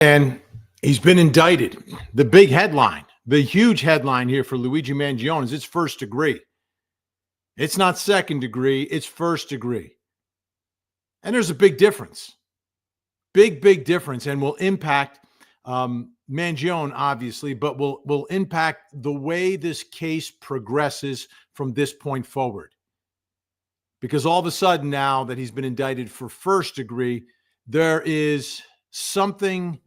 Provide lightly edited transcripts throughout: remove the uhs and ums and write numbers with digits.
And he's been indicted. The big headline, the huge headline here for Luigi Mangione is it's first degree. It's not second degree, it's first degree. And there's a big difference. Big difference, and will impact Mangione, obviously, but will impact the way this case progresses from this point forward. Because all of a sudden now that he's been indicted for first degree, there is something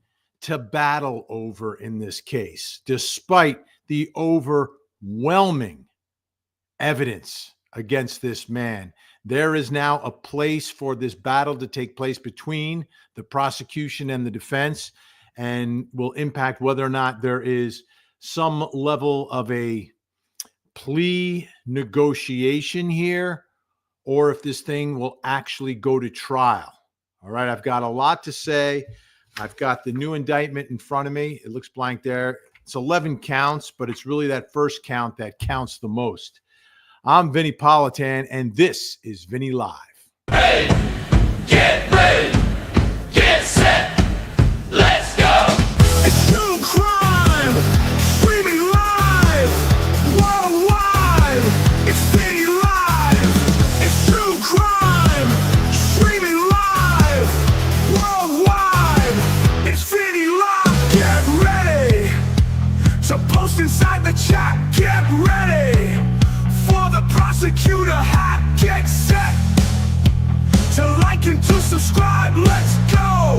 to battle over in this case, despite the overwhelming evidence against this man. There is now a place for this battle to take place between the prosecution and the defense, and will impact whether or not there is some level of a plea negotiation here, or if this thing will actually go to trial. All right, I've got a lot to say. I've got the new indictment in front of me. It looks blank there. It's 11 counts, but it's really that first count that counts the most. I'm Vinnie Politan, and this is Vinnie Live. Hey, get ready, get set, let's go. It's true crime, streaming live, worldwide. It's Vinnie Live. It's true crime, streaming live, worldwide. It's Vinnie Live. Get ready to post inside the chat. Get ready for the prosecutor hat. Get set to like and to subscribe. Let's go.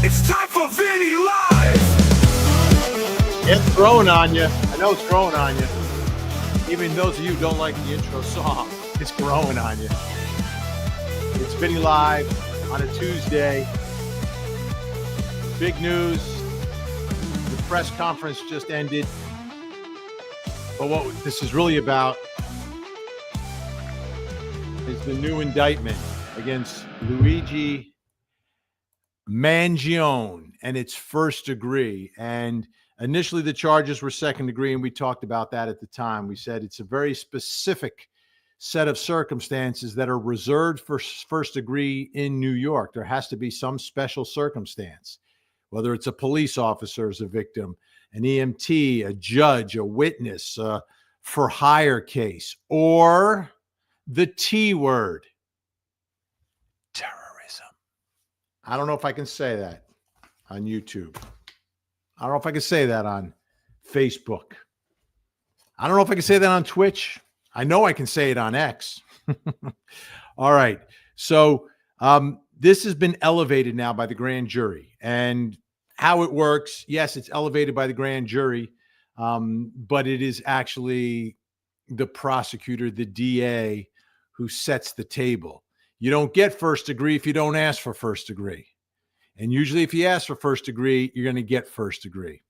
It's time for Vinnie Live. It's growing on you. I know it's growing on you. Even those of you who don't like the intro song, it's growing on you. It's Vinnie Live on a Tuesday. Big news. The press conference just ended. But what this is really about is the new indictment against Luigi Mangione, and it's first degree. And initially the charges were second degree, and we talked about that at the time. We said it's a very specific set of circumstances that are reserved for first degree in New York. There has to be some special circumstance, whether it's a police officer as a victim, an EMT, a judge, a witness, for hire case, or the T word, terrorism. I don't know if I can say that on YouTube. I don't know if I can say that on Facebook. I don't know if I can say that on Twitch. I know I can say it on X. All right. So this has been elevated now by the grand jury. And how it works, yes, it's elevated by the grand jury, but it is actually the prosecutor, the DA, who sets the table. You don't get first degree if you don't ask for first degree. And usually if you ask for first degree, you're going to get first degree.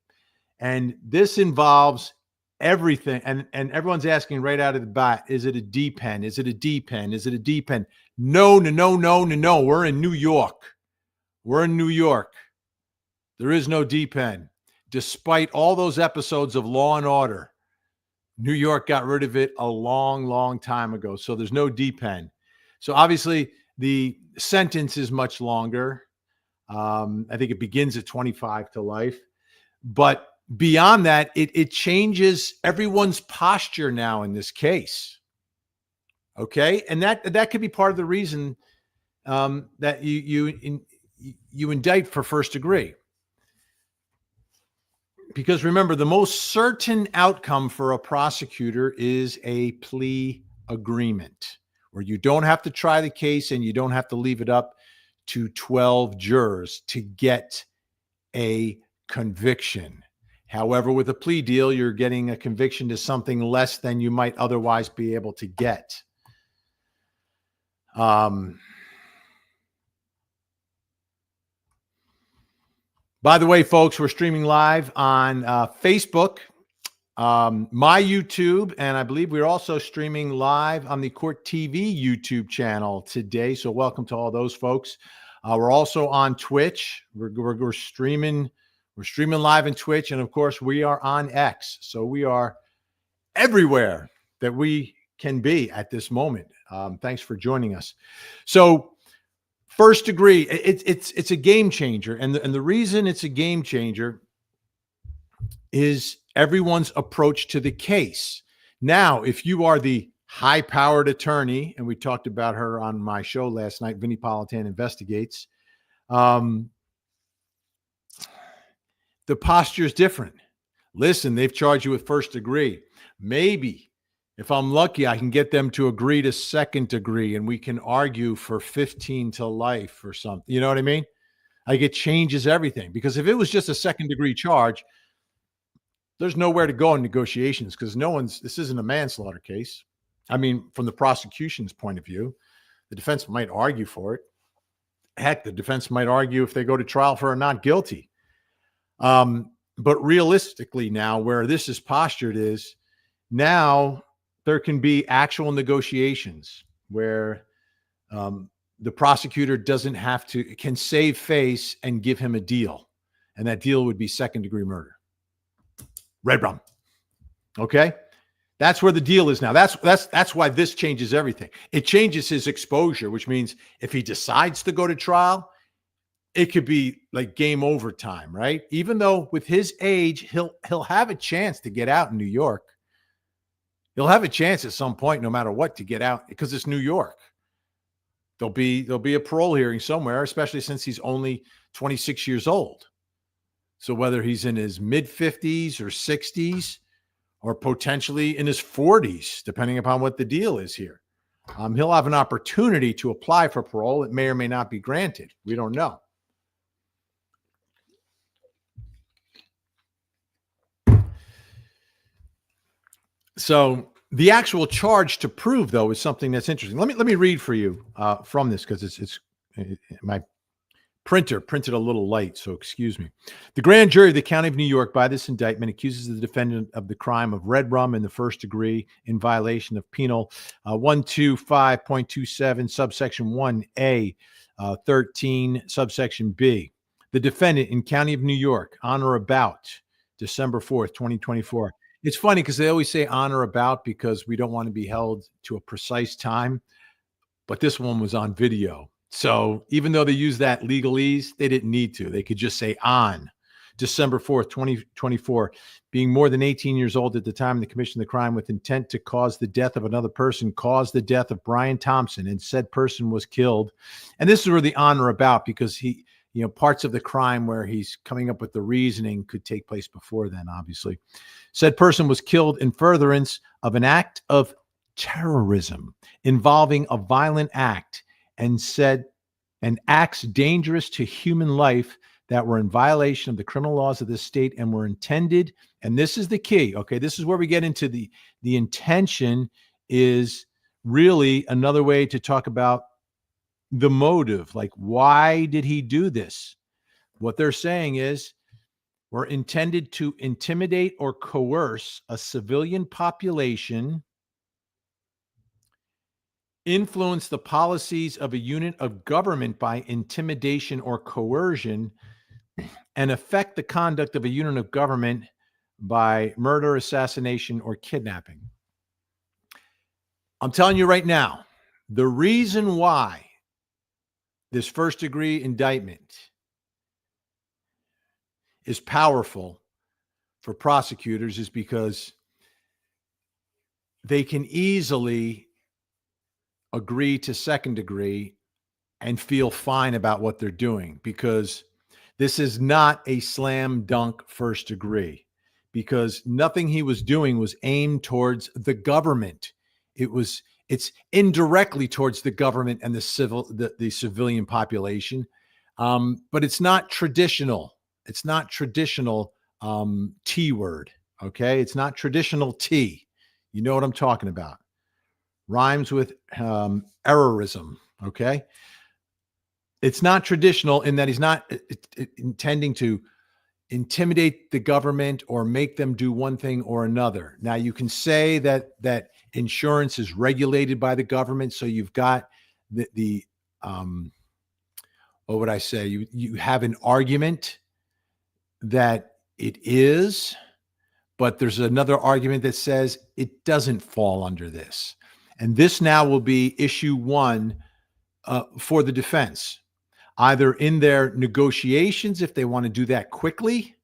And this involves everything. And everyone's asking right out of the bat, is it a D pen? Is it a D pen? Is it a D pen? No. We're in New York. We're in New York. There is no D pen. Despite all those episodes of Law and Order, New York got rid of it a long time ago. So there's no D pen. So obviously the sentence is much longer. I think it begins at 25 to life. But beyond that, it changes everyone's posture now in this case. Okay? And that could be part of the reason that you indict for first degree. Because remember, the most certain outcome for a prosecutor is a plea agreement, where you don't have to try the case and you don't have to leave it up to 12 jurors to get a conviction. However, with a plea deal, you're getting a conviction to something less than you might otherwise be able to get. By the way, folks, we're streaming live on Facebook, my YouTube, and I believe we're also streaming live on the Court TV YouTube channel today. So welcome to all those folks. We're also on Twitch. We're streaming live in Twitch, and of course, we are on X. So we are everywhere that we can be at this moment. Thanks for joining us. So First degree, it's a game changer. And the reason it's a game changer is everyone's approach to the case. Now, if you are the high-powered attorney, and we talked about her on my show last night, Vinnie Politan Investigates, the posture is different. Listen, they've charged you with first degree. Maybe, if I'm lucky, I can get them to agree to second degree, and we can argue for 15 to life or something. You know what I mean? Like, it changes everything. Because if it was just a second degree charge, there's nowhere to go in negotiations because this isn't a manslaughter case. I mean, from the prosecution's point of view, the defense might argue for it. Heck, the defense might argue if they go to trial for a not guilty. But realistically now, where this is postured is now there can be actual negotiations where the prosecutor can save face and give him a deal. And that deal would be second degree murder. Red rum. Okay. That's where the deal is now. That's why this changes everything. It changes his exposure, which means if he decides to go to trial, it could be like game over time, right? Even though with his age, he'll have a chance to get out in New York. He'll have a chance at some point, no matter what, to get out because it's New York. There'll be a parole hearing somewhere, especially since he's only 26 years old. So whether he's in his mid-50s or 60s or potentially in his 40s, depending upon what the deal is here, he'll have an opportunity to apply for parole. It may or may not be granted. We don't know. So the actual charge to prove, though, is something that's interesting. Let me read for you from this because it's my printer printed a little light, so excuse me. The grand jury of the County of New York by this indictment accuses the defendant of the crime of red rum in the first degree in violation of Penal 125.27 subsection 1A 13 subsection B. The defendant in County of New York on or about December 4th, 2024. It's funny because they always say on or about because we don't want to be held to a precise time, but this one was on video. So even though they use that legalese, they didn't need to. They could just say on December 4th, 2024, being more than 18 years old at the time of the commission of the crime with intent to cause the death of another person, caused the death of Brian Thompson, and said person was killed. And this is where the on or about, because he, parts of the crime where he's coming up with the reasoning could take place before then, obviously. Said person was killed in furtherance of an act of terrorism involving a violent act and acts dangerous to human life that were in violation of the criminal laws of this state and were intended, and this is the key, okay, this is where we get into the intention is really another way to talk about the motive, like why did he do this? What they're saying is were intended to intimidate or coerce a civilian population, influence the policies of a unit of government by intimidation or coercion, and affect the conduct of a unit of government by murder, assassination, or kidnapping. I'm telling you right now, the reason why this first degree indictment is powerful for prosecutors is because they can easily agree to second degree and feel fine about what they're doing, because this is not a slam dunk first degree, because nothing he was doing was aimed towards the government. It's indirectly towards the government and the civilian population. But it's not traditional. It's not traditional T word. Okay. It's not traditional T. You know what I'm talking about. Rhymes with errorism. Okay. It's not traditional in that he's not intending to intimidate the government or make them do one thing or another. Now you can say that insurance is regulated by the government. So you've got the what would I say? You have an argument that it is, but there's another argument that says it doesn't fall under this. And this now will be issue one for the defense. either in their negotiations, if they want to do that quickly,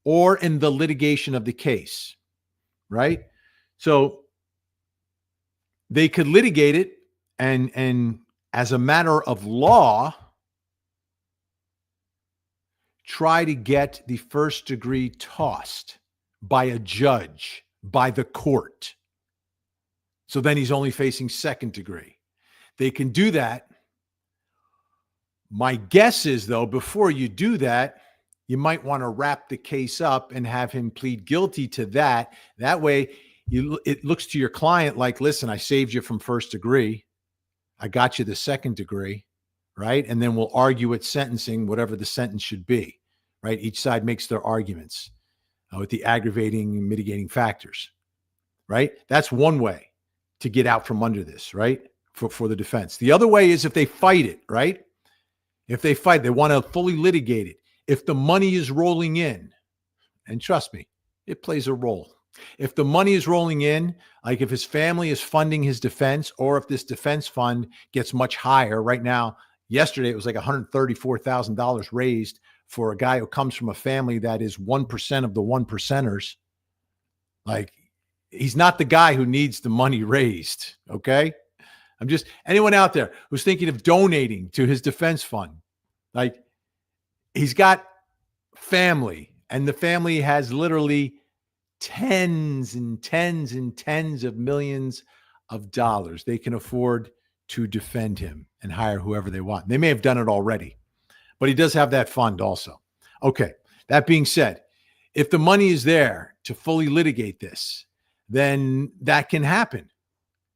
or in the litigation of the case, right? So they could litigate it, and as a matter of law, try to get the first degree tossed by a judge, by the court. So then he's only facing second degree. They can do that. My guess is, though, before you do that, you might want to wrap the case up and have him plead guilty to that. That way, it looks to your client like, listen, I saved you from first degree. I got you the second degree, right? And then we'll argue at sentencing, whatever the sentence should be, right? Each side makes their arguments with the aggravating and mitigating factors, right? That's one way to get out from under this, right? For the defense. The other way is if they fight it, right? If they fight, they want to fully litigate it. If the money is rolling in, and trust me, it plays a role. If the money is rolling in, like if his family is funding his defense, or if this defense fund gets much higher right now, yesterday it was like $134,000 raised for a guy who comes from a family that is 1% of the 1%ers. Like, he's not the guy who needs the money raised. Okay. I'm just, anyone out there who's thinking of donating to his defense fund, like, he's got family, and the family has literally tens and tens and tens of millions of dollars. They can afford to defend him and hire whoever they want. They may have done it already, but he does have that fund also. Okay. That being said, if the money is there to fully litigate this, then that can happen.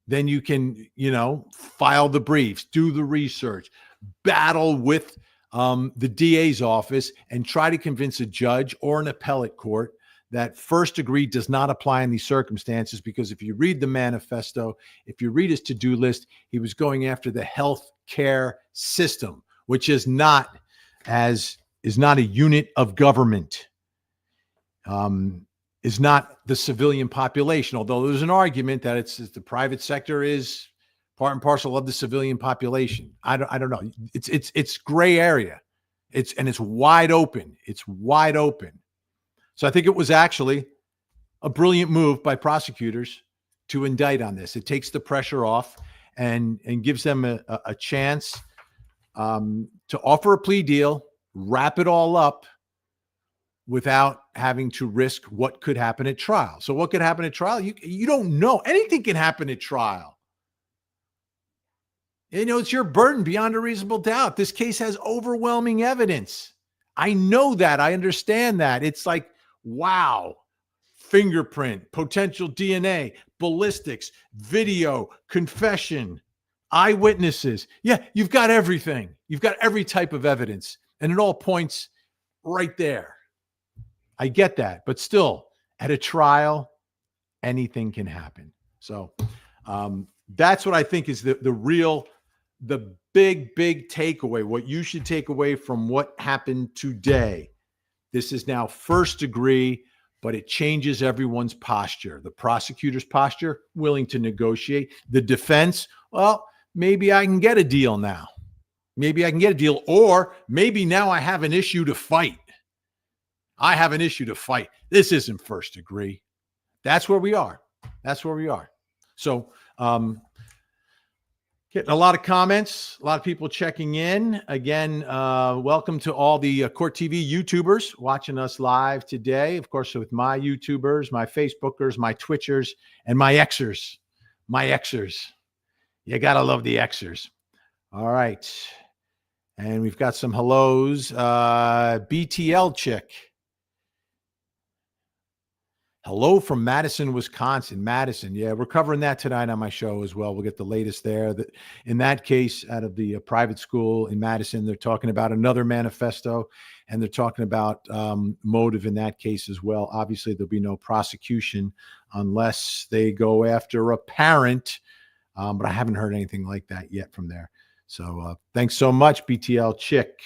Then you can, file the briefs, do the research, battle with the DA's office, and try to convince a judge or an appellate court that first degree does not apply in these circumstances. Because if you read the manifesto, if you read his to-do list, he was going after the health care system, which is not a unit of government. Is not the civilian population, although there's an argument that it's the private sector is part and parcel of the civilian population. I don't know. It's gray area. It's wide open. It's wide open. So I think it was actually a brilliant move by prosecutors to indict on this. It takes the pressure off and gives them a chance to offer a plea deal, wrap it all up, without having to risk what could happen at trial. So what could happen at trial? You don't know. Anything can happen at trial. It's your burden beyond a reasonable doubt. This case has overwhelming evidence. I know that. I understand that. It's like, wow, fingerprint, potential DNA, ballistics, video, confession, eyewitnesses. Yeah, you've got everything. You've got every type of evidence, and it all points right there. I get that, but still, at a trial, anything can happen. So that's what I think is the big takeaway, what you should take away from what happened today. This is now first degree, but it changes everyone's posture. The prosecutor's posture, willing to negotiate. The defense, well, maybe I can get a deal now. Maybe I can get a deal, or maybe now I have an issue to fight. I have an issue to fight. This isn't first degree. That's where we are. That's where we are. So, getting a lot of comments, a lot of people checking in. Again, welcome to all the Court TV YouTubers watching us live today. Of course, with my YouTubers, my Facebookers, my Twitchers, and my Xers. My Xers. You got to love the Xers. All right. And we've got some hellos. BTL chick. Hello from Madison, Wisconsin. Madison. Yeah, we're covering that tonight on my show as well. We'll get the latest there. In that case, out of the private school in Madison, they're talking about another manifesto, and they're talking about motive in that case as well. Obviously, there'll be no prosecution unless they go after a parent, but I haven't heard anything like that yet from there. So thanks so much, BTL Chick.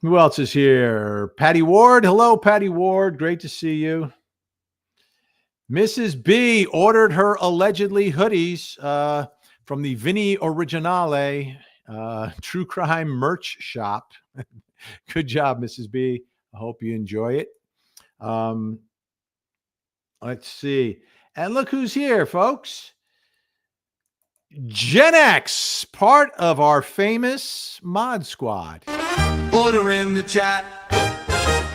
Who else is here? Patty Ward. Hello, Patty Ward. Great to see you. Mrs. B ordered her allegedly hoodies from the Vinnie Originale True Crime Merch Shop. Good job, Mrs. B. I hope you enjoy it. Let's see. And look who's here, folks. Gen X, part of our famous mod squad. Order in the chat.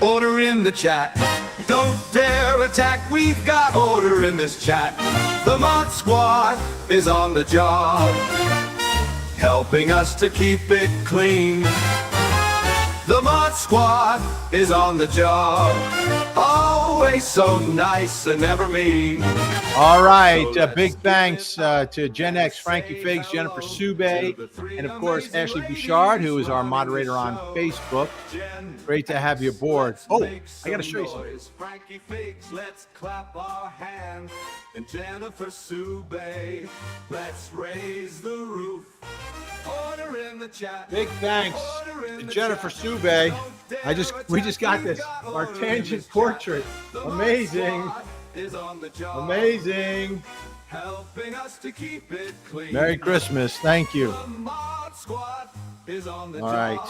Order in the chat. Don't dare attack. We've got order in this chat. The Mod Squad is on the job, helping us to keep it clean. The Mod Squad is on the job, always so nice and never mean. All right. Big thanks to Gen X, Frankie Figs, Jennifer Soubey, and of course, Ashley Bouchard, who is our moderator on Facebook. Great to have you aboard. Oh, I got to show you something. Frankie Figs, let's clap our hands. And Jennifer Soubey, let's raise the roof. Order in the chat. Big thanks to Jennifer Soubey. We just got this. Our tangent portrait. Amazing. Amazing. Helping us to keep it clean. Merry Christmas. Thank you. The Mod Squad is on the All job, right.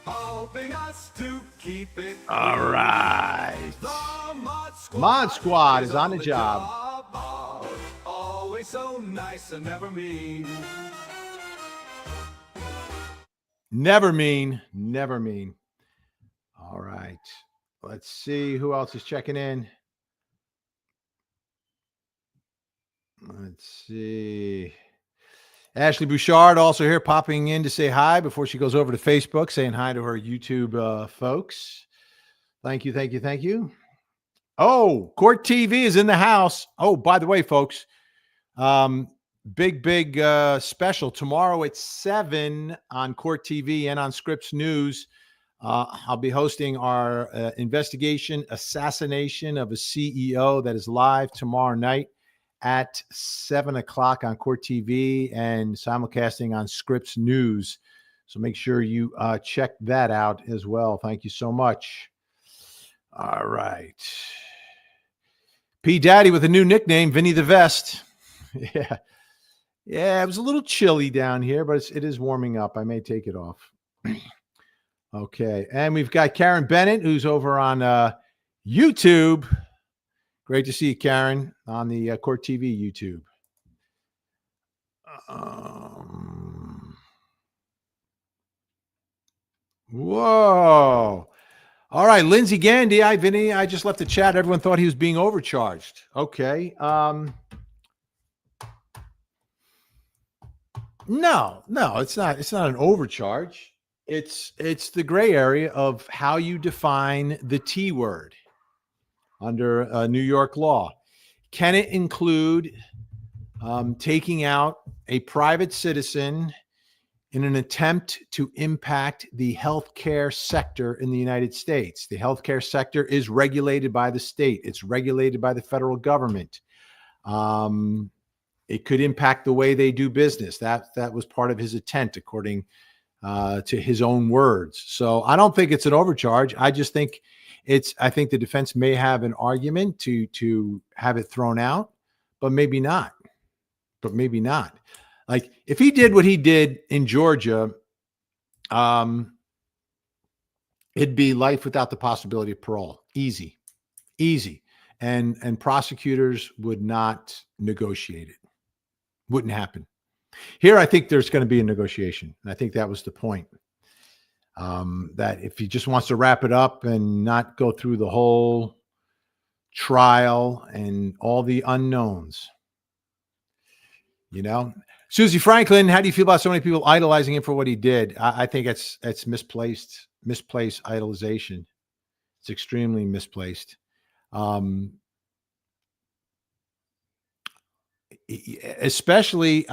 helping us to keep it clean. All right. The Mod Squad is on the job. Always so nice and never mean. Never mean. Never mean. All right. Let's see who else is checking in. Let's see. Ashley Bouchard also here popping in to say hi before she goes over to Facebook, saying hi to her YouTube folks. Thank you, thank you, thank you. Oh, Court TV is in the house. Oh, by the way, folks, big special tomorrow at 7 on Court TV and on Scripps News. I'll be hosting our investigation assassination of a CEO that is live tomorrow night at 7 o'clock on Court TV and simulcasting on Scripps News. So make sure you check that out as well. Thank you so much. All right. P. Daddy with a new nickname, Vinny the Vest. Yeah. Yeah, it was a little chilly down here, but it is warming up. I may take it off. Okay. And we've got Karen Bennett, who's over on YouTube. Great to see you, Karen, on the Court TV YouTube. Whoa. All right, Lindsay Gandy. Hi, Vinny. I just left the chat. Everyone thought he was being overcharged. Okay. No, it's not. It's not an overcharge. It's the gray area of how you define the T word under New York law. Can it include taking out a private citizen in an attempt to impact the healthcare sector in the United States? The healthcare sector is regulated by the state. It's regulated by the federal government. It could impact the way they do business. That was part of his intent, according to his own words. So I don't think it's an overcharge. I just think I think the defense may have an argument to have it thrown out, but maybe not. Like if he did what he did in Georgia, it'd be life without the possibility of parole. Easy. And prosecutors would not negotiate it. Wouldn't happen. Here, I think there's going to be a negotiation. And I think that was the point. That if he just wants to wrap it up and not go through the whole trial and all the unknowns, Susie Franklin, how do you feel about so many people idolizing him for what he did? I think it's misplaced idolization. It's extremely misplaced. Especially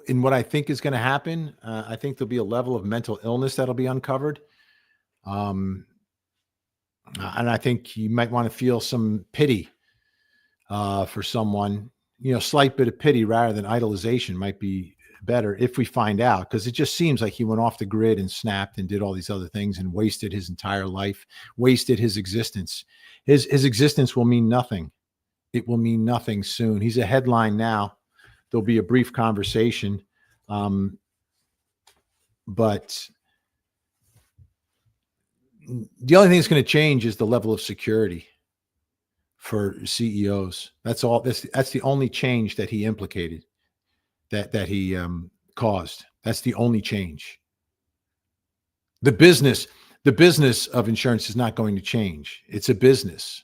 in what I think is going to happen. I think there'll be a level of mental illness that'll be uncovered. And I think you might want to feel some pity for someone, slight bit of pity rather than idolization might be better if we find out, because it just seems like he went off the grid and snapped and did all these other things and wasted his entire life, wasted his existence. His existence will mean nothing. It will mean nothing soon. He's a headline now. There'll be a brief conversation. But the only thing that's going to change is the level of security for CEOs. That's all. That's the only change that he implicated, that he caused. That's the only change. The business of insurance is not going to change. It's a business,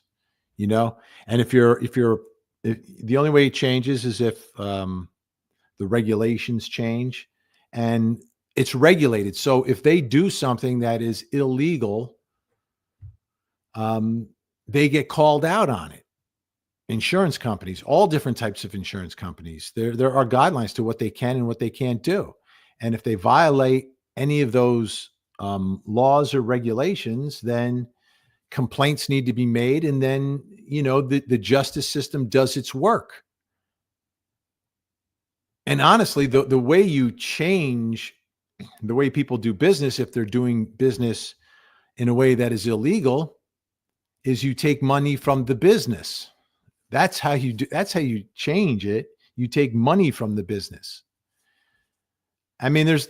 And if the only way it changes is if the regulations change, and it's regulated. So if they do something that is illegal, they get called out on it. Insurance companies, all different types of insurance companies, there are guidelines to what they can and what they can't do. And if they violate any of those laws or regulations, then complaints need to be made. And then, the justice system does its work. And honestly, the way you change the way people do business, if they're doing business in a way that is illegal, is you take money from the business. That's how you change it. You take money from the business. I mean, and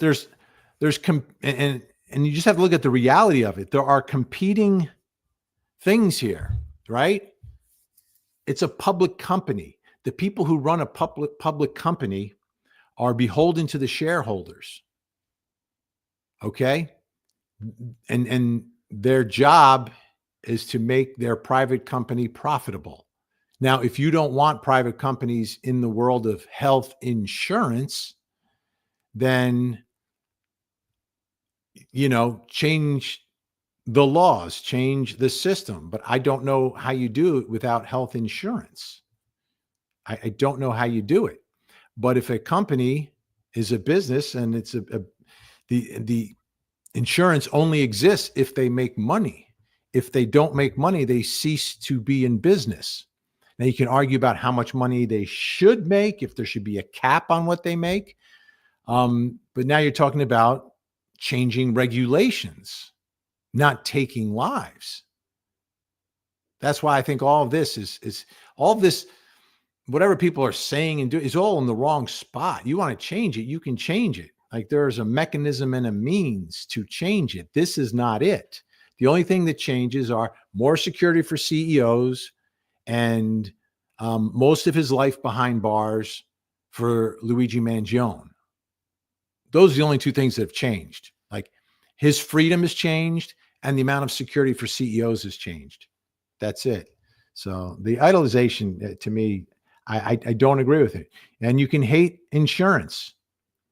you just have to look at the reality of it. There are competing things here, right? It's a public company. The people who run a public company are beholden to the shareholders. Okay? And their job is to make their private company profitable. Now, if you don't want private companies in the world of health insurance, then, change the laws, change the system. But I don't know how you do it without health insurance. I don't know how you do it. But if a company is a business and it's the insurance only exists if they make money. If they don't make money, they cease to be in business. Now you can argue about how much money they should make, if there should be a cap on what they make. But now you're talking about changing regulations, not taking lives. That's why I think all of this is all of this, whatever people are saying and doing, is all in the wrong spot. You want to change it, you can change it. Like there's a mechanism and a means to change it. This is not it. The only thing that changes are more security for CEOs and most of his life behind bars for Luigi Mangione. Those are the only two things that have changed. Like his freedom has changed and the amount of security for CEOs has changed. That's it. So the idolization, to me, I don't agree with it. And you can hate insurance.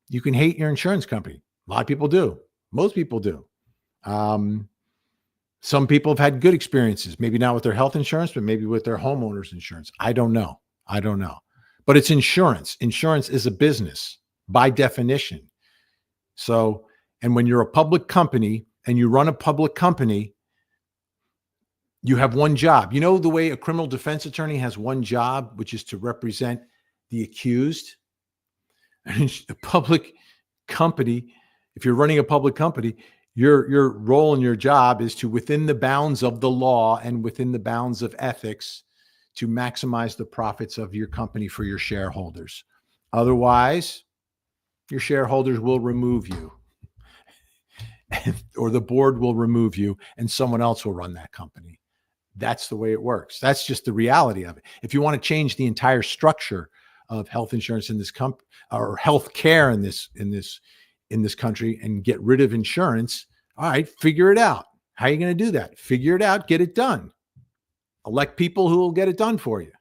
You can hate your insurance company. A lot of people do. Most people do. Some people have had good experiences, maybe not with their health insurance, but maybe with their homeowner's insurance. I don't know. But it's insurance. Insurance is a business by definition. So, and when you're a public company and you run a public company, you have one job. You know the way a criminal defense attorney has one job, which is to represent the accused? A public company, if you're running a public company, your role and your job is to, within the bounds of the law and within the bounds of ethics, to maximize the profits of your company for your shareholders. Otherwise, your shareholders will remove you or the board will remove you and someone else will run that company. That's the way it works. That's just the reality of it. If you want to change the entire structure of health insurance in this or health care in this country and get rid of insurance, all right, figure it out. How are you going to do that? Figure it out, get it done. Elect people who will get it done for you.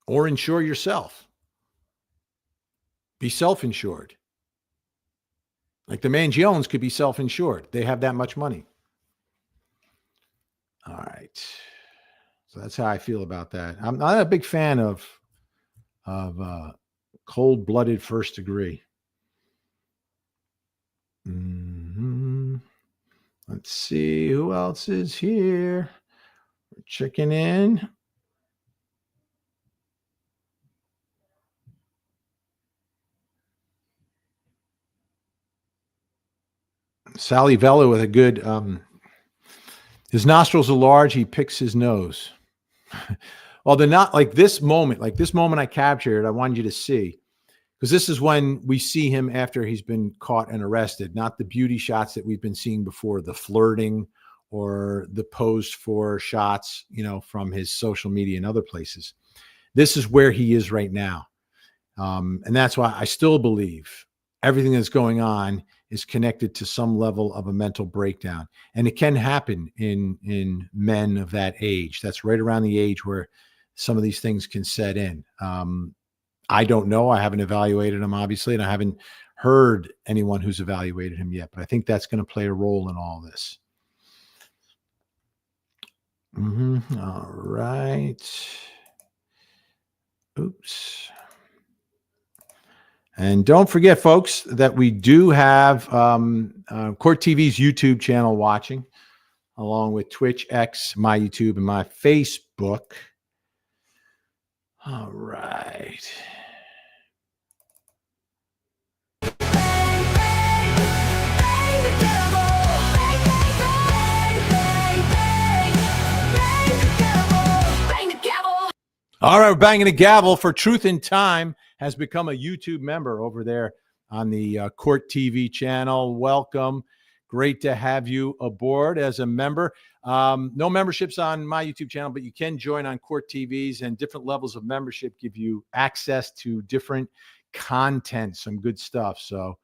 Or insure yourself. Be self-insured. Like the Mangiones could be self-insured. They have that much money. All right. So that's how I feel about that. I'm not a big fan of cold-blooded first degree. Let's see who else is here. We're checking in. Sally Vella with a good, his nostrils are large. He picks his nose. Well, they're not like this moment I captured. I wanted you to see. Because this is when we see him after he's been caught and arrested, not the beauty shots that we've been seeing before, the flirting or the posed for shots, from his social media and other places. This is where he is right now. And that's why I still believe everything that's going on is connected to some level of a mental breakdown. And it can happen in men of that age. That's right around the age where some of these things can set in. I don't know. I haven't evaluated him, obviously, and I haven't heard anyone who's evaluated him yet. But I think that's going to play a role in all this. All right. Oops. And don't forget, folks, that we do have Court TV's YouTube channel watching, along with Twitch, X, my YouTube, and my Facebook. All right. All right, we're banging the gavel for Truth in Time has become a YouTube member over there on the Court TV channel. Welcome. Great to have you aboard as a member. No memberships on my YouTube channel, but you can join on Court TV's, and different levels of membership give you access to different content, some good stuff. So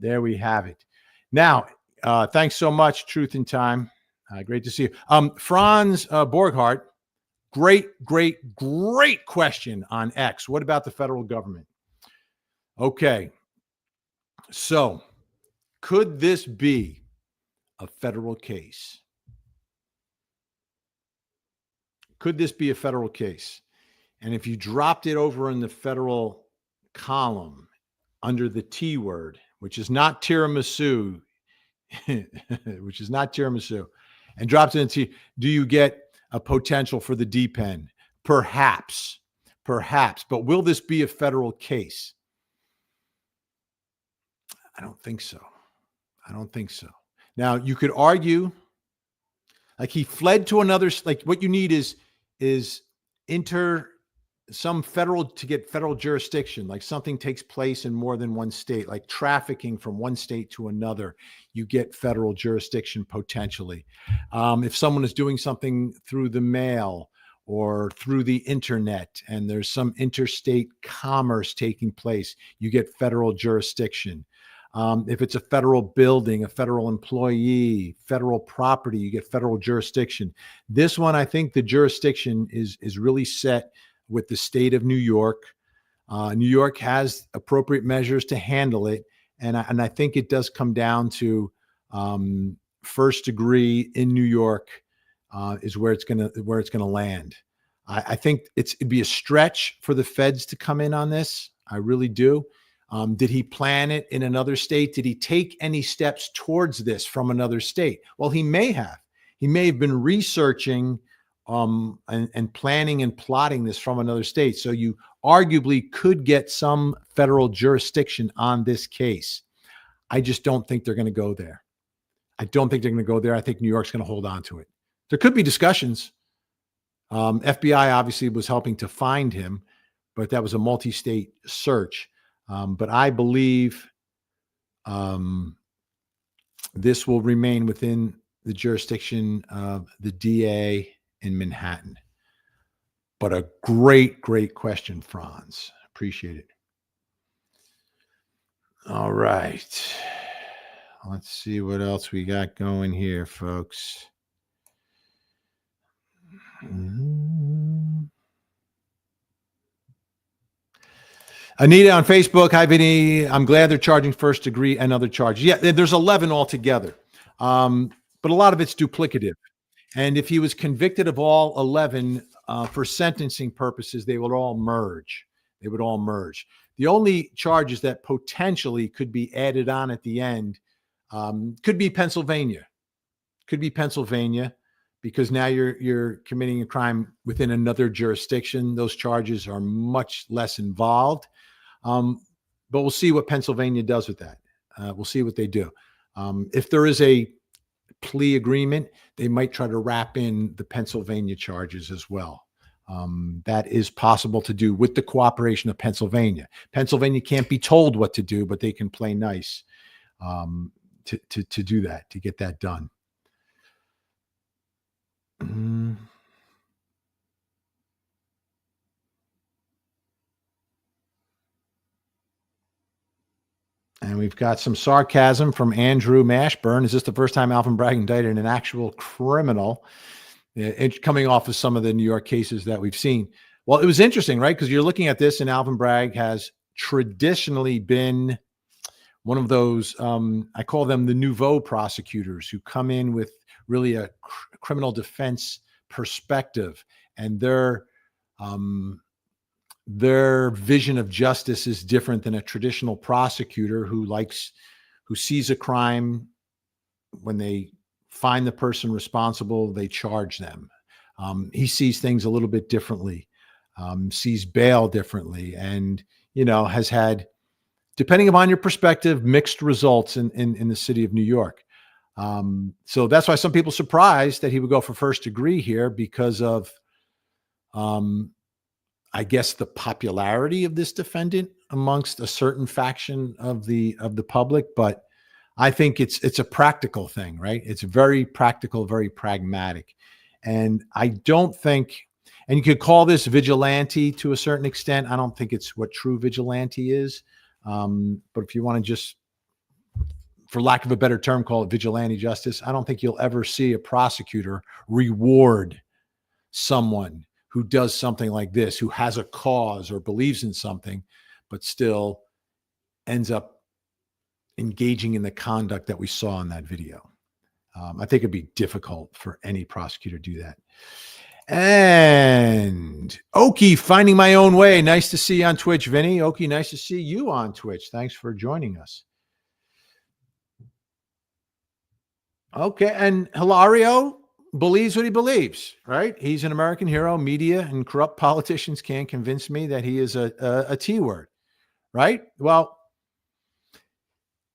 there we have it. Now, thanks so much, Truth in Time. Great to see you. Franz Borghardt. Great question on X. What about the federal government? Okay. So, could this be a federal case? Could this be a federal case? And if you dropped it over in the federal column under the T word, which is not tiramisu, and dropped it into, do you get a potential for the deep end? Perhaps. But will this be a federal case? I don't think so. Now, you could argue, like, he fled to another, like, what you need is some federal, to get federal jurisdiction, like something takes place in more than one state, like trafficking from one state to another, you get federal jurisdiction potentially. If someone is doing something through the mail or through the internet and there's some interstate commerce taking place, you get federal jurisdiction. If it's a federal building, a federal employee, federal property, you get federal jurisdiction. This one, I think the jurisdiction is really set with the state of New York. New York has appropriate measures to handle it. And I think it does come down to first degree in New York is where it's gonna land. I think it'd be a stretch for the feds to come in on this. I really do. Did he plan it in another state? Did he take any steps towards this from another state? Well, he may have. He may have been researching and planning and plotting this from another state. So you arguably could get some federal jurisdiction on this case. I just don't think they're going to go there. I think New York's going to hold on to it. There could be discussions. FBI obviously was helping to find him, but that was a multi-state search. But I believe this will remain within the jurisdiction of the DA in Manhattan. But a great question, Franz. Appreciate it. All right. Let's see what else we got going here, folks. Anita on Facebook. Hi, Vinny. I'm glad they're charging first degree and other charges. Yeah, there's 11 altogether. But a lot of it's duplicative. And if he was convicted of all 11 for sentencing purposes, they would all merge. The only charges that potentially could be added on at the end could be Pennsylvania. Because now you're committing a crime within another jurisdiction. Those charges are much less involved. But we'll see what Pennsylvania does with that. We'll see what they do. If there is a plea agreement, they might try to wrap in the Pennsylvania charges as well. That is possible to do with the cooperation of Pennsylvania. Pennsylvania can't be told what to do, but they can play nice to do that, to get that done. And we've got some sarcasm from Andrew Mashburn. Is this the first time Alvin Bragg indicted an actual criminal? Coming off of some of the New York cases that we've seen. Well, it was interesting, right? Because you're looking at this, and Alvin Bragg has traditionally been one of those, I call them the nouveau prosecutors, who come in with really a criminal defense perspective, and their vision of justice is different than a traditional prosecutor who sees a crime. When they find the person responsible, they charge them. He sees things a little bit differently, sees bail differently, and, has had, depending upon your perspective, mixed results in the city of New York. So that's why some people are surprised that he would go for first degree here, because of, I guess, the popularity of this defendant amongst a certain faction of the public. But I think it's a practical thing, right? It's very practical, very pragmatic. And I don't think, and you could call this vigilante to a certain extent. I don't think it's what true vigilante is. But if you want to just, for lack of a better term, call it vigilante justice, I don't think you'll ever see a prosecutor reward someone who does something like this, who has a cause or believes in something, but still ends up engaging in the conduct that we saw in that video. I think it'd be difficult for any prosecutor to do that. And Oki, finding my own way. Nice to see you on Twitch, Vinny. Oki, nice to see you on Twitch. Thanks for joining us. Okay, and Hilario believes what he believes, right? He's an American hero. Media and corrupt politicians can't convince me that he is a T word, right? Well,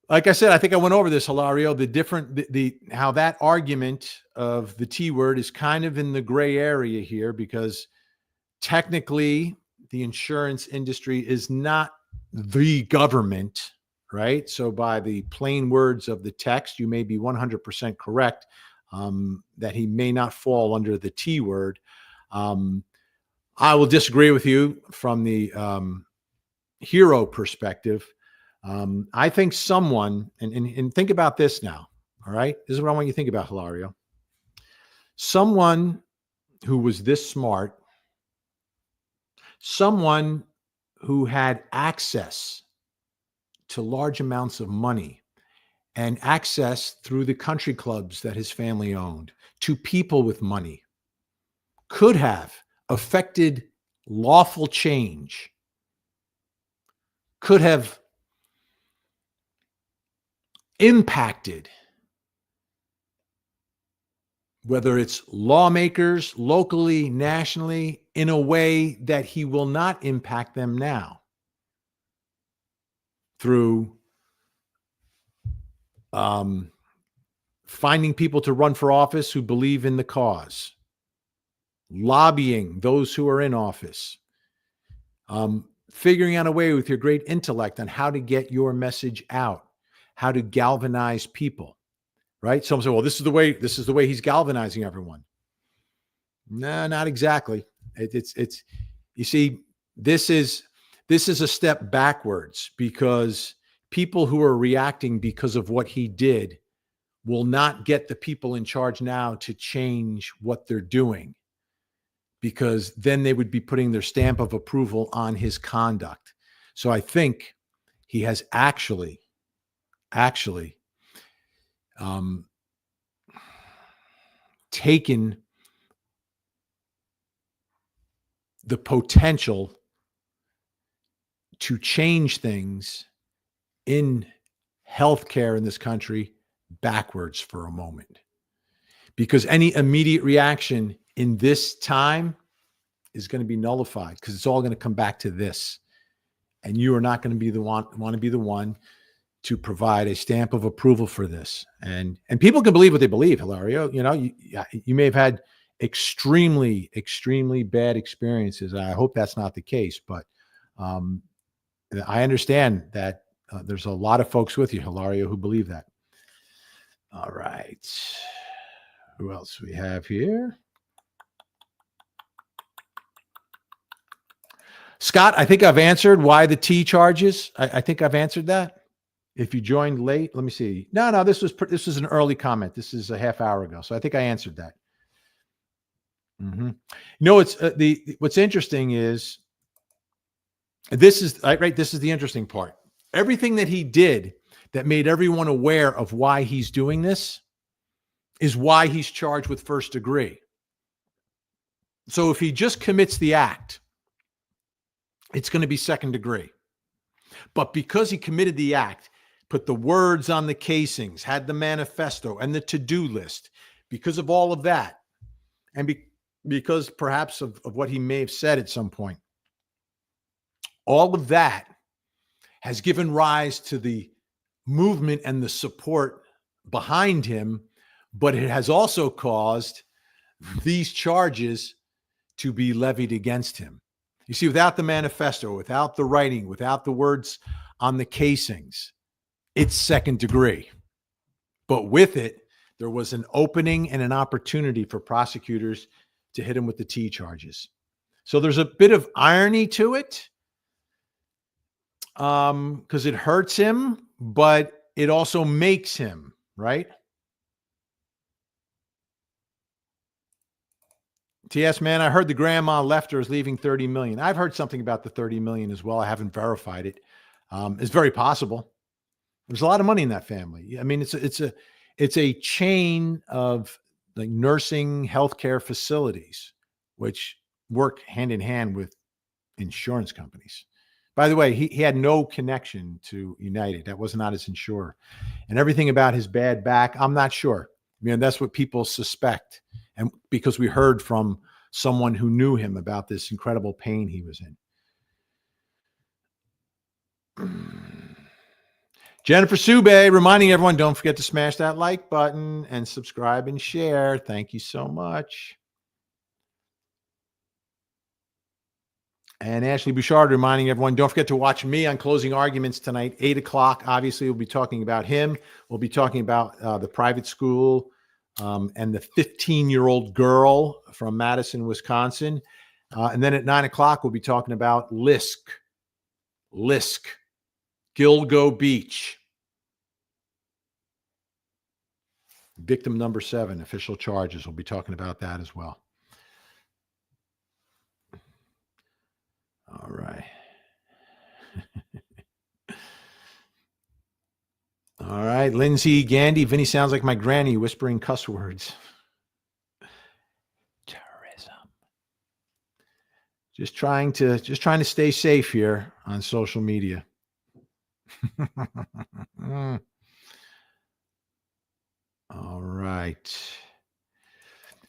like I said, I think I went over this, Hilario, how that argument of the T word is kind of in the gray area here, because technically the insurance industry is not the government, right? So by the plain words of the text, you may be 100% correct that he may not fall under the T word. I will disagree with you from the hero perspective. I think someone, and think about this now, all right? This is what I want you to think about, Hilario. Someone who was this smart, someone who had access to large amounts of money and access through the country clubs that his family owned to people with money, could have affected lawful change, could have impacted, whether it's lawmakers locally, nationally, in a way that he will not impact them now, through finding people to run for office who believe in the cause, lobbying those who are in office, figuring out a way with your great intellect on how to get your message out, how to galvanize people, right? Some say, well, this is the way he's galvanizing everyone. No, not exactly. It's you see, this is a step backwards, because people who are reacting because of what he did will not get the people in charge now to change what they're doing, because then they would be putting their stamp of approval on his conduct. So I think he has actually taken the potential to change things in healthcare in this country backwards for a moment, because any immediate reaction in this time is going to be nullified, because it's all going to come back to this, and you are not going to be the one to provide a stamp of approval for this. And people can believe what they believe, Hilario. You know, you may have had extremely, extremely bad experiences. I hope that's not the case, but I understand that there's a lot of folks with you, Hilario, who believe that. All right. Who else we have here? Scott, I think I've answered why the T charges. I think I've answered that. If you joined late, let me see. No, this was an early comment. This is a half hour ago, so I think I answered that. It's what's interesting is this is right. This is the interesting part. Everything that he did that made everyone aware of why he's doing this is why he's charged with first degree. So if he just commits the act, it's going to be second degree. But because he committed the act, put the words on the casings, had the manifesto and the to-do list, because of all of that, and because perhaps of what he may have said at some point, all of that has given rise to the movement and the support behind him, but it has also caused these charges to be levied against him. You see, without the manifesto, without the writing, without the words on the casings, it's second degree. But with it, there was an opening and an opportunity for prosecutors to hit him with the T charges. So there's a bit of irony to it, because it hurts him, but it also makes him, right? TS, man, I heard the grandma left her is leaving 30 million. I've heard something about the 30 million as well. I haven't verified it. It's very possible. There's a lot of money in that family. I mean, it's a chain of like nursing healthcare facilities, which work hand in hand with insurance companies. By the way, he had no connection to United. That was not his insurer. And everything about his bad back, I'm not sure. I mean, that's what people suspect. And because we heard from someone who knew him about this incredible pain he was in. Jennifer Sube reminding everyone, don't forget to smash that like button and subscribe and share. Thank you so much. And Ashley Bouchard reminding everyone, don't forget to watch me on Closing Arguments tonight, 8 o'clock. Obviously, we'll be talking about him. We'll be talking about the private school and the 15-year-old girl from Madison, Wisconsin. And then at 9 o'clock, we'll be talking about Lisk, Gilgo Beach. Victim number 7, official charges. We'll be talking about that as well. All right. All right. Lindsay Gandy. Vinny sounds like my granny whispering cuss words. Terrorism. Just trying to stay safe here on social media. All right.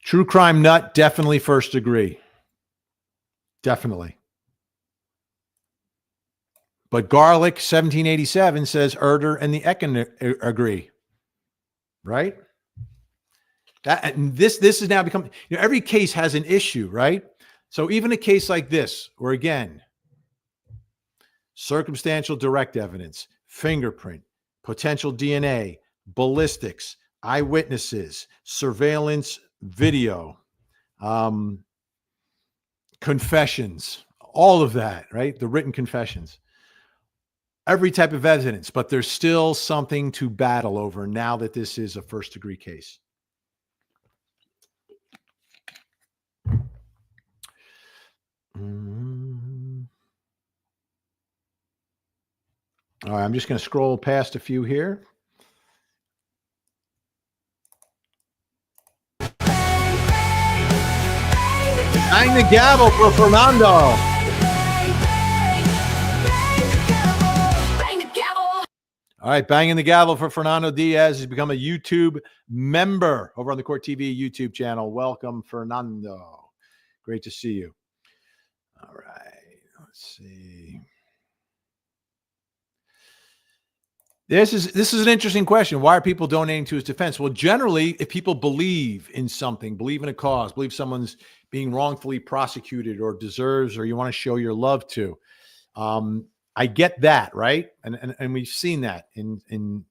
True crime nut, definitely first degree. Definitely. But Garlic 1787 says Erder and the Ecken agree. Right? That and this has now become, every case has an issue, right? So even a case like this, where again, circumstantial direct evidence, fingerprint, potential DNA, ballistics, eyewitnesses, surveillance video, confessions, all of that, right? The written confessions, every type of evidence, but there's still something to battle over now that this is a first degree case. All right, I'm just going to scroll past a few here. Bang the gavel for Fernando. All right, banging the gavel for Fernando Diaz. He's become a YouTube member over on the Court TV YouTube channel. Welcome, Fernando. Great to see you. All right, let's see. This is an interesting question. Why are people donating to his defense? Well, generally, if people believe in something, believe in a cause, believe someone's being wrongfully prosecuted or deserves, or you want to show your love to, I get that, right? And we've seen that in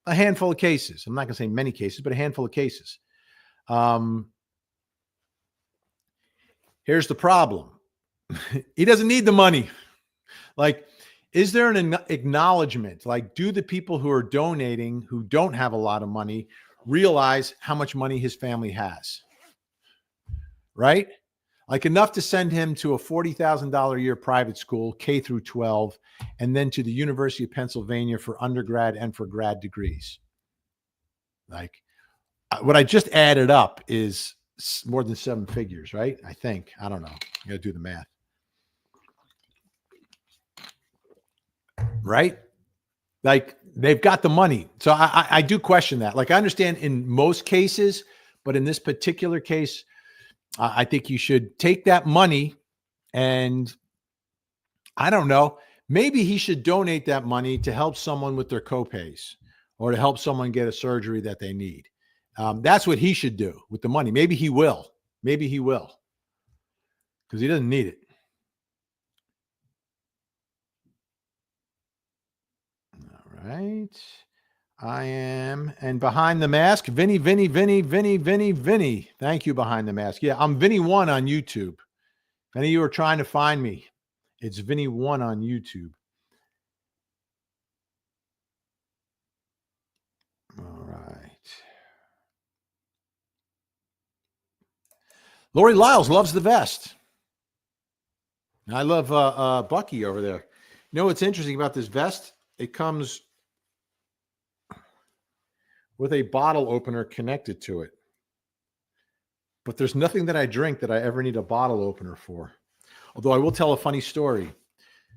a handful of cases. I'm not going to say many cases, but a handful of cases. Here's the problem. He doesn't need the money. Like, is there an acknowledgement? Like, do the people who are donating, who don't have a lot of money, realize how much money his family has? Right? Like, enough to send him to a $40,000 a year private school, K through 12, and then to the University of Pennsylvania for undergrad and for grad degrees. Like, what I just added up is more than 7 figures, right? I think. I don't know. You got to do the math. Right? Like, they've got the money. So I do question that. Like, I understand in most cases, but in this particular case, I think you should take that money and, I don't know, maybe he should donate that money to help someone with their copays or to help someone get a surgery that they need. That's what he should do with the money. Maybe he will. Maybe he will. Because he doesn't need it. All right. I am. And behind the mask, Vinnie. Thank you, behind the mask. Yeah, I'm Vinnie1 on YouTube. If any of you are trying to find me, it's Vinnie1 on YouTube. All right. Lori Lyles loves the vest. I love Bucky over there. You know what's interesting about this vest? It comes with a bottle opener connected to it. But there's nothing that I drink that I ever need a bottle opener for. Although I will tell a funny story.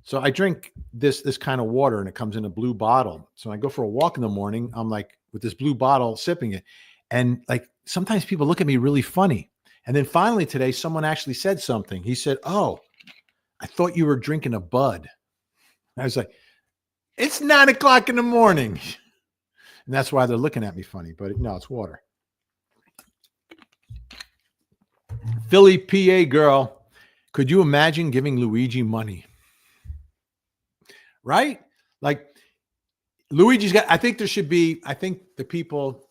So I drink this kind of water and it comes in a blue bottle. So I go for a walk in the morning. I'm like with this blue bottle sipping it. And like sometimes people look at me really funny. And then finally today, someone actually said something. He said, "Oh, I thought you were drinking a Bud." I was like, it's 9 o'clock in the morning. And that's why they're looking at me funny, but no, it's water. Philly, PA girl. Could you imagine giving Luigi money? Right? Like Luigi's got, I think the people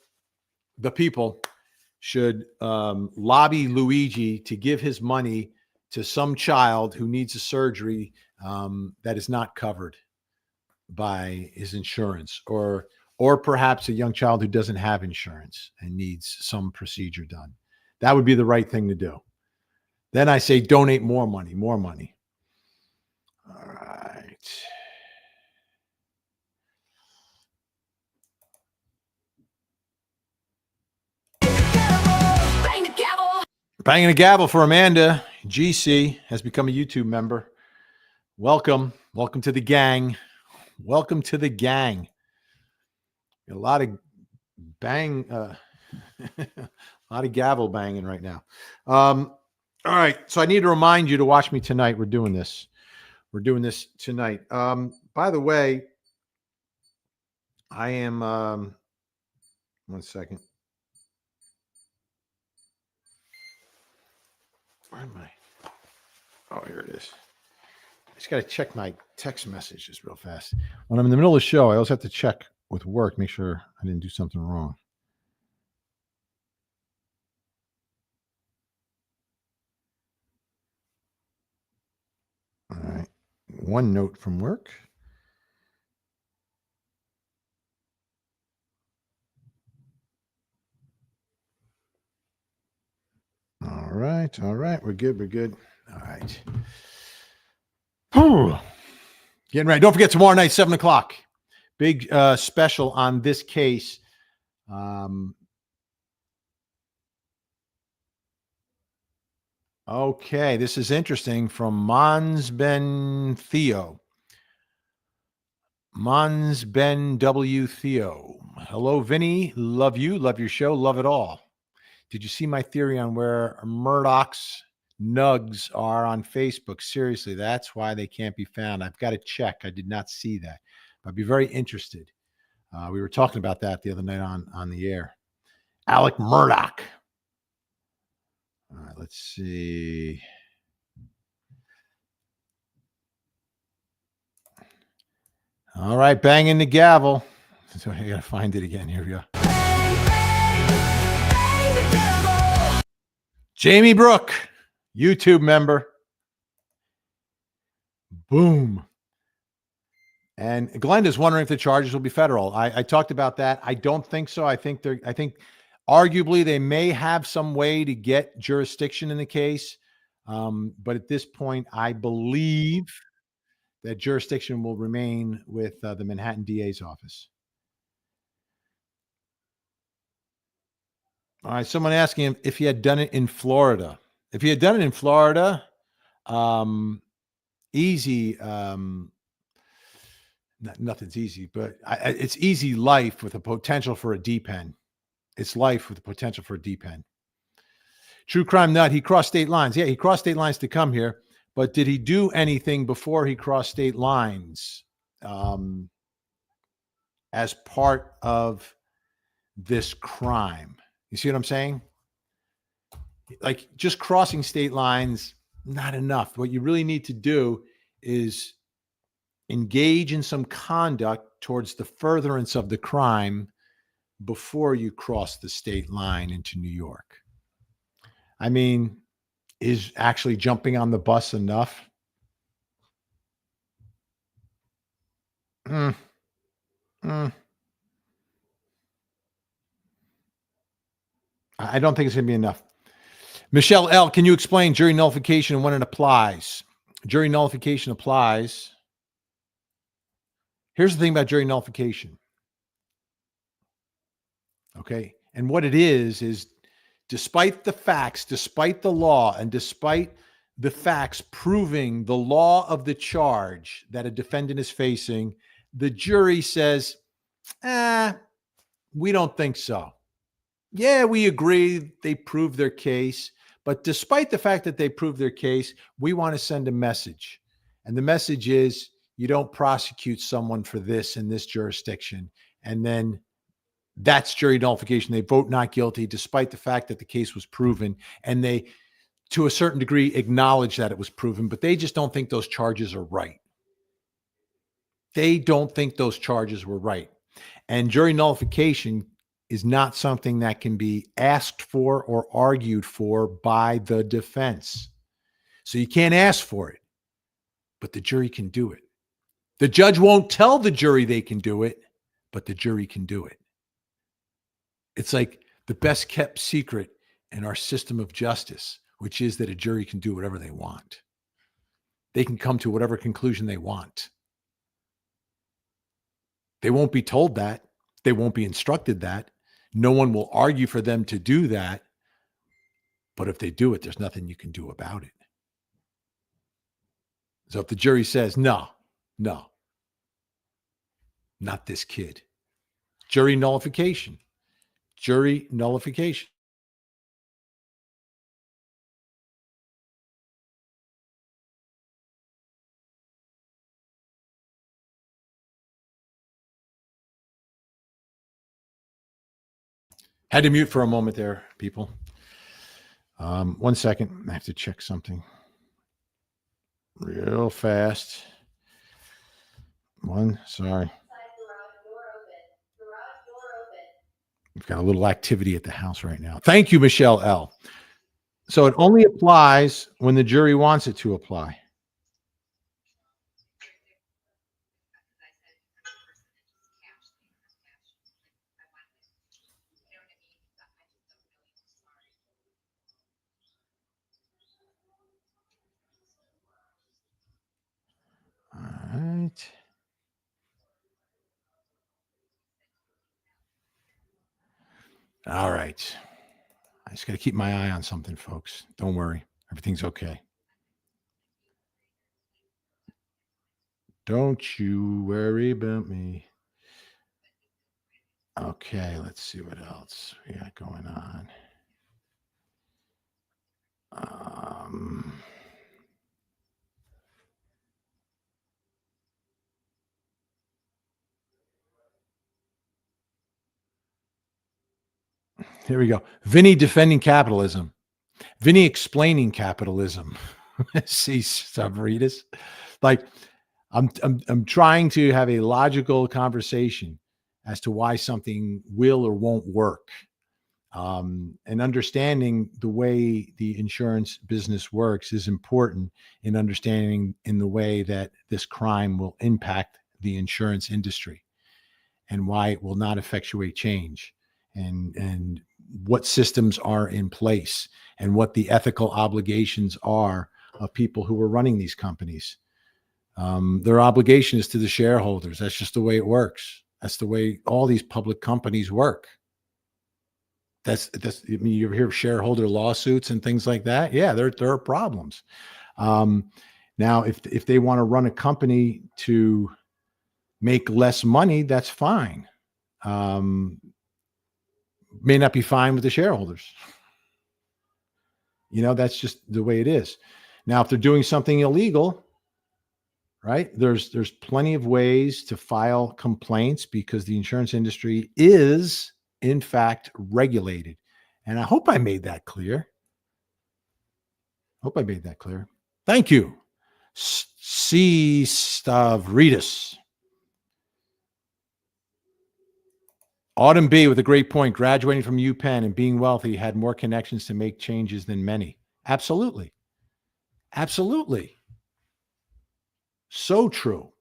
should lobby Luigi to give his money to some child who needs a surgery that is not covered by his insurance, or perhaps a young child who doesn't have insurance and needs some procedure done. That would be the right thing to do. Then I say donate more money. All right. Banging a gavel for Amanda. GC has become a YouTube member. Welcome to the gang. Welcome to the gang. A lot of bang, a lot of gavel banging right now. All right. So I need to remind you to watch me tonight. We're doing this tonight. By the way, I am, 1 second. Where am I? Oh, here it is. I just got to check my text messages real fast. When I'm in the middle of the show, I always have to check with work, make sure I didn't do something wrong. All right. One note from work. All right. We're good. All right. Whew. Getting ready. Don't forget tomorrow night, 7 o'clock. Big special on this case. Okay, this is interesting from Mons Ben Theo. Mons Ben W. Theo. Hello, Vinny. Love you. Love your show. Love it all. Did you see my theory on where Murdoch's nugs are on Facebook? Seriously, that's why they can't be found. I've got to check. I did not see that. I'd be very interested We were talking about that the other night on the air. Alec Murdoch. All right, let's see. All right, banging the gavel. So I gotta find it again. Here we go. Jamie Brooke, YouTube member. Boom. And Glenda's wondering if the charges will be federal. I talked about that. I don't think so. I think arguably they may have some way to get jurisdiction in the case. But at this point, I believe that jurisdiction will remain with the Manhattan DA's office. All right. Someone asking him if he had done it in Florida. If he had done it in Florida, easy. Nothing's easy, but it's easy life with a potential for a D-pen. It's life with the potential for a D-pen. True crime nut. He crossed state lines. Yeah, he crossed state lines to come here. But did he do anything before he crossed state lines as part of this crime? You see what I'm saying? Like just crossing state lines, not enough. What you really need to do is engage in some conduct towards the furtherance of the crime before you cross the state line into New York. I mean, is actually jumping on the bus enough? I don't think it's going to be enough. Michelle L., can you explain jury nullification and when it applies? Jury nullification applies. Here's the thing about jury nullification. Okay. And what it is despite the facts, despite the law, and despite the facts proving the law of the charge that a defendant is facing, the jury says, we don't think so. Yeah, we agree they proved their case, but despite the fact that they proved their case, we want to send a message. And the message is, you don't prosecute someone for this in this jurisdiction. And then that's jury nullification. They vote not guilty despite the fact that the case was proven. And they, to a certain degree, acknowledge that it was proven, but they just don't think those charges are right. They don't think those charges were right. And jury nullification is not something that can be asked for or argued for by the defense. So you can't ask for it, but the jury can do it. The judge won't tell the jury they can do it, but the jury can do it. It's like the best kept secret in our system of justice, which is that a jury can do whatever they want. They can come to whatever conclusion they want. They won't be told that. They won't be instructed that. No one will argue for them to do that. But if they do it, there's nothing you can do about it. So if the jury says, no, not this kid. Jury nullification. Jury nullification. Had to mute for a moment there, people. 1 second. I have to check something real fast. Sorry. We've got a little activity at the house right now. Thank you, Michelle L. So it only applies when the jury wants it to apply. All right. All right. I just got to keep my eye on something, folks. Don't worry. Everything's okay. Don't you worry about me. Okay, let's see what else we got going on. Here we go. Vinnie defending capitalism. Vinnie explaining capitalism. See, Stavridis. Like, I'm trying to have a logical conversation as to why something will or won't work. And understanding the way the insurance business works is important in understanding in the way that this crime will impact the insurance industry and why it will not effectuate change, and what systems are in place and what the ethical obligations are of people who are running these companies. Their obligation is to the shareholders. That's just the way it works. That's the way all these public companies work. That's I mean, you ever hear of shareholder lawsuits and things like that? Yeah, there are problems. Now, if they want to run a company to make less money, that's fine. May not be fine with the shareholders. That's just the way it is. Now, if they're doing something illegal, right, there's plenty of ways to file complaints because the insurance industry is, in fact, regulated. And I hope I made that clear. Thank you. C. Stavridis. Autumn B with a great point. Graduating from UPenn and being wealthy had more connections to make changes than many. Absolutely. So true.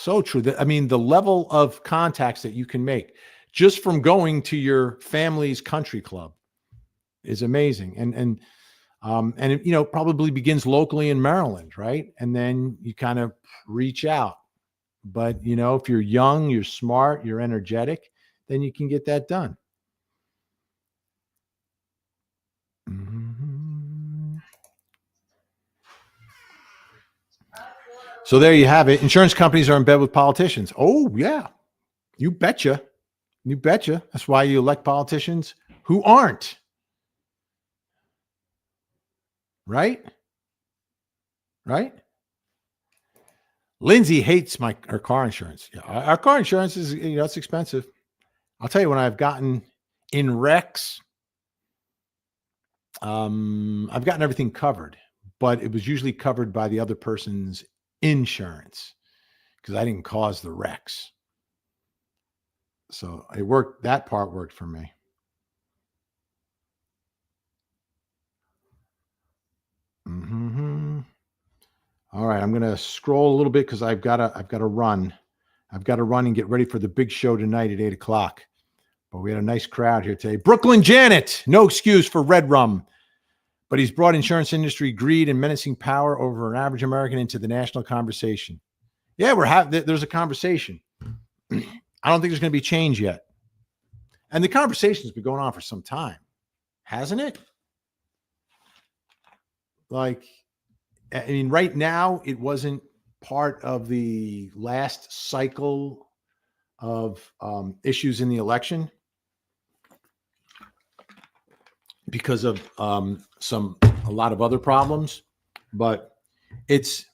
I mean, the level of contacts that you can make just from going to your family's country club is amazing. And it probably begins locally in Maryland, right? And then you kind of reach out. But, if you're young, you're smart, you're energetic, then you can get that done. Mm-hmm. So there you have it. Insurance companies are in bed with politicians. Oh, yeah. You betcha. That's why you elect politicians who aren't. Right? Lindsay hates her car insurance. Yeah, our car insurance is, it's expensive. I'll tell you, when I've gotten in wrecks, I've gotten everything covered, but it was usually covered by the other person's insurance because I didn't cause the wrecks. So it worked. That part worked for me. Mm-hmm. All right, I'm going to scroll a little bit because I've got to run. I've got to run and get ready for the big show tonight at 8:00. But we had a nice crowd here today. Brooklyn Janet, no excuse for red rum, but he's brought insurance industry greed and menacing power over an average American into the national conversation. Yeah, there's a conversation. I don't think there's going to be change yet. And the conversation's been going on for some time, hasn't it? Like, I mean, right now, it wasn't part of the last cycle of issues in the election because of a lot of other problems, but it's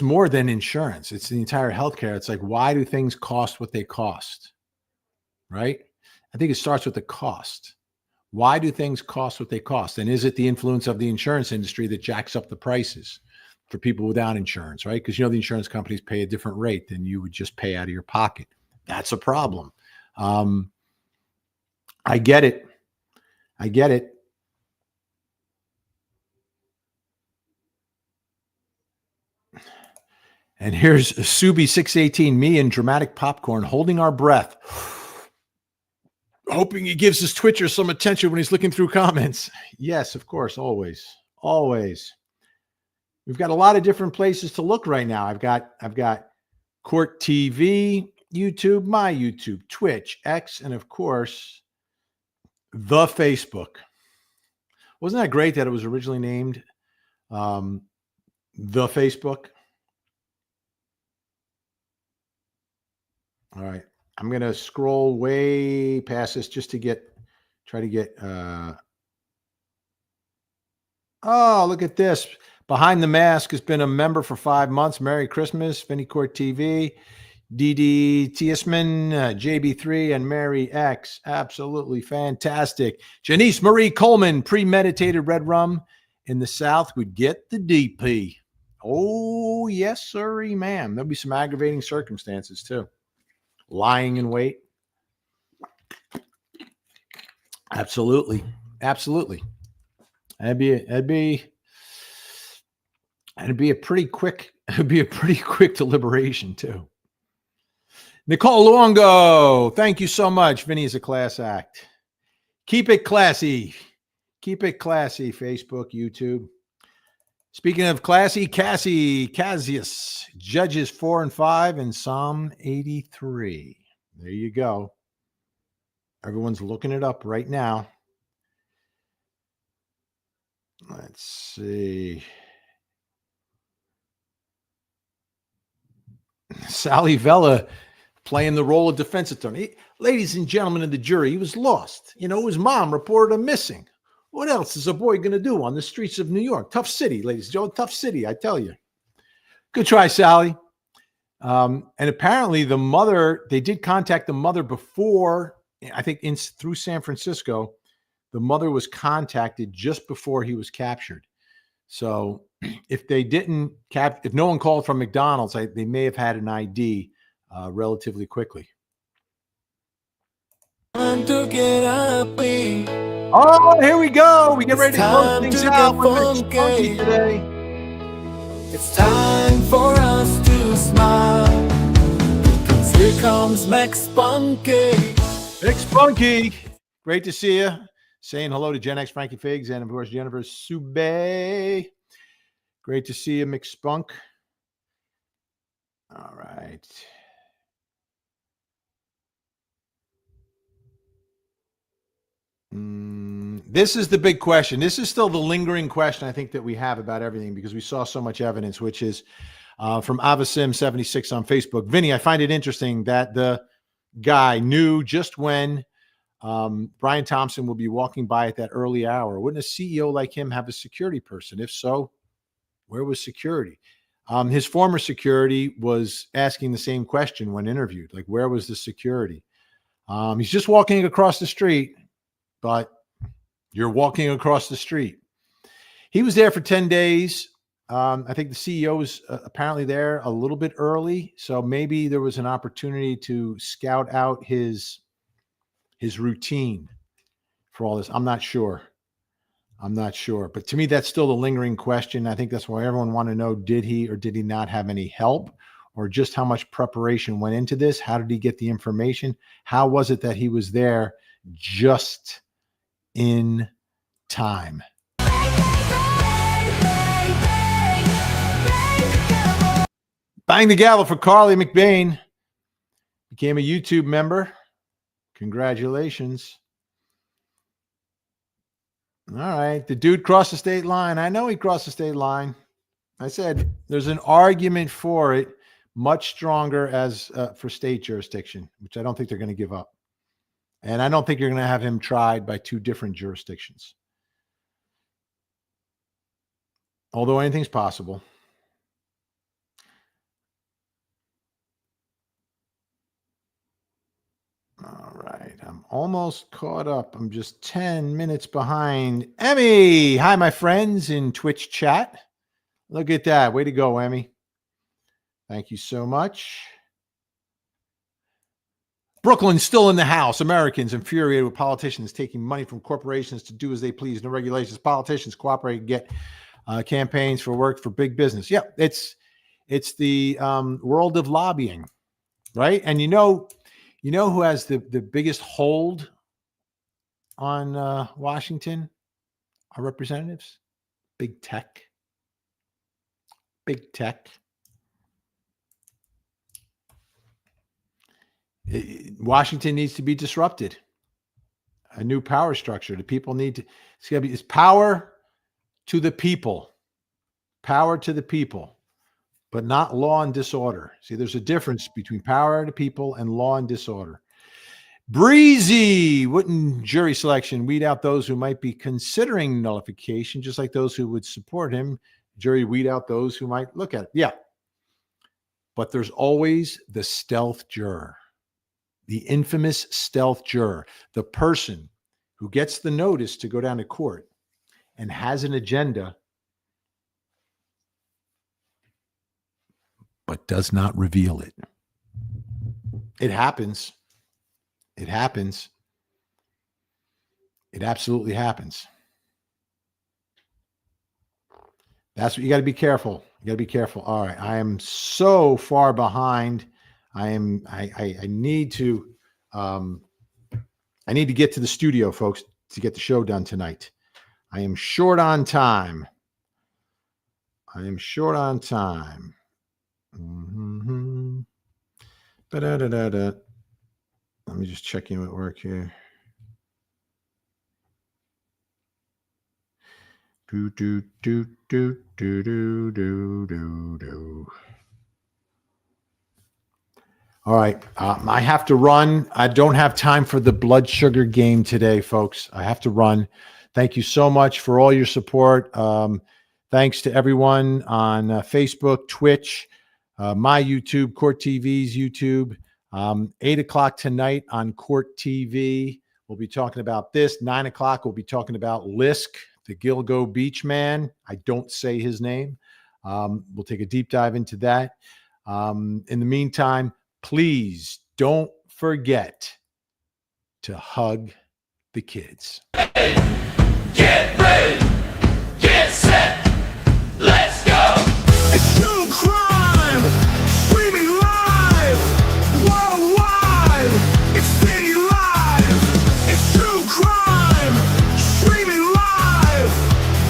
more than insurance. It's the entire healthcare. It's like, why do things cost what they cost? Right? I think it starts with the cost. Why do things cost what they cost? And is it the influence of the insurance industry that jacks up the prices for people without insurance, right? Because, the insurance companies pay a different rate than you would just pay out of your pocket. That's a problem. I get it. And here's Subi618, me and dramatic popcorn holding our breath, hoping he gives his Twitcher some attention when he's looking through comments. Yes, of course, always. We've got a lot of different places to look right now. I've got Court TV, YouTube, my YouTube, Twitch, X, and of course, the Facebook. Wasn't that great that it was originally named the Facebook? All right. I'm going to scroll way past this just to try to get, oh, look at this. Behind the Mask has been a member for 5 months. Merry Christmas, Vinnie Court TV. DD Tiesman, JB3, and Mary X. Absolutely fantastic. Janice Marie Coleman, premeditated red rum in the South would get the DP. Oh, yes, sirree, ma'am. There'll be some aggravating circumstances, too. Lying in wait. Absolutely. Absolutely. That'd be a pretty quick deliberation, too. Nicole Luongo, thank you so much. Vinny is a class act. Keep it classy. Keep it classy, Facebook, YouTube. Speaking of classy, Cassie Cassius, Judges 4 and 5 in Psalm 83. There you go. Everyone's looking it up right now. Let's see. Sally Vella playing the role of defense attorney. Ladies and gentlemen of the jury, he was lost. His mom reported him missing. What else is a boy going to do on the streets of New York? Tough city, ladies and gentlemen. Tough city, I tell you. Good try, Sally. And apparently the mother, they did contact the mother before, I think through San Francisco. The mother was contacted just before he was captured. So if they didn't if no one called from McDonald's, they may have had an ID relatively quickly. Time to get happy. Oh, here we go. We get ready to close Time things to out get with funky. Funky today. It's time for us to smile. Because here comes Max Spunky. Big Spunky. Great to see you. Saying hello to Gen X, Frankie Figs, and of course, Jennifer Sube. Great to see you, McSpunk. All right. This is the big question. This is still the lingering question I think that we have about everything because we saw so much evidence, which is from Avasim76 on Facebook. Vinny, I find it interesting that the guy knew just when Brian Thompson will be walking by at that early hour. Wouldn't a CEO like him have a security person? If so, where was security? His former security was asking the same question when interviewed, like, where was the security? He's just walking across the street, but you're walking across the street. He was there for 10 days. I think the CEO was apparently there a little bit early. So maybe there was an opportunity to scout out his routine for all this. I'm not sure. But to me, that's still the lingering question. I think that's why everyone want to know, did he or did he not have any help, or just how much preparation went into this? How did he get the information? How was it that he was there just in time? Bang the gavel for Carly McBain. Became a YouTube member. Congratulations. All right. The dude crossed the state line. I know he crossed the state line. I said there's an argument for it, much stronger as for state jurisdiction, which I don't think they're going to give up. And I don't think you're going to have him tried by two different jurisdictions. Although anything's possible. All right. I'm almost caught up. I'm just 10 minutes behind. Emmy. Hi, my friends in Twitch chat. Look at that. Way to go, Emmy. Thank you so much. Brooklyn's still in the house. Americans infuriated with politicians taking money from corporations to do as they please. No regulations. Politicians cooperate and get campaigns for work for big business. Yeah, it's the world of lobbying, right? And you know who has the biggest hold on Washington? Our representatives? Big tech. Big tech. Washington needs to be disrupted. A new power structure. The people need to. It's power to the people. Power to the people, but not law and disorder. See, there's a difference between power to people and law and disorder. Breezy, wouldn't jury selection weed out those who might be considering nullification, just like those who would support him? Jury weed out those who might look at it. Yeah. but there's always the stealth juror, the infamous stealth juror, the person who gets the notice to go down to court and has an agenda, but does not reveal it. It happens. It happens. It absolutely happens. That's what you got to be careful. You got to be careful. All right. I am so far behind. I need to get to the studio, folks, to get the show done tonight. I am short on time. Mm-hmm. Ba-da-da-da-da. Let me just check in at work here. Do do do do do do do do do. All right, I have to run. I don't have time for the blood sugar game today, folks. I have to run. Thank you so much for all your support. Thanks to everyone on Facebook, Twitch, my YouTube, Court TV's YouTube. 8 o'clock tonight on Court TV. We'll be talking about this. 9 o'clock, we'll be talking about Lisk, the Gilgo Beach man. I don't say his name. We'll take a deep dive into that. In the meantime, please don't forget to hug the kids. Get ready, get set, let's go. It's true crime, streaming live, worldwide. It's Vinnie Live. It's true crime, streaming live,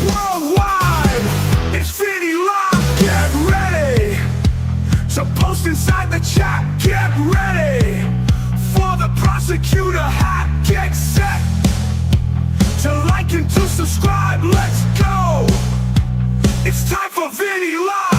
worldwide. It's Vinnie Live. Get ready. So post inside the chat. Get ready for the prosecutor hat. Get set to like and to subscribe. Let's go. It's time for Vinnie Live.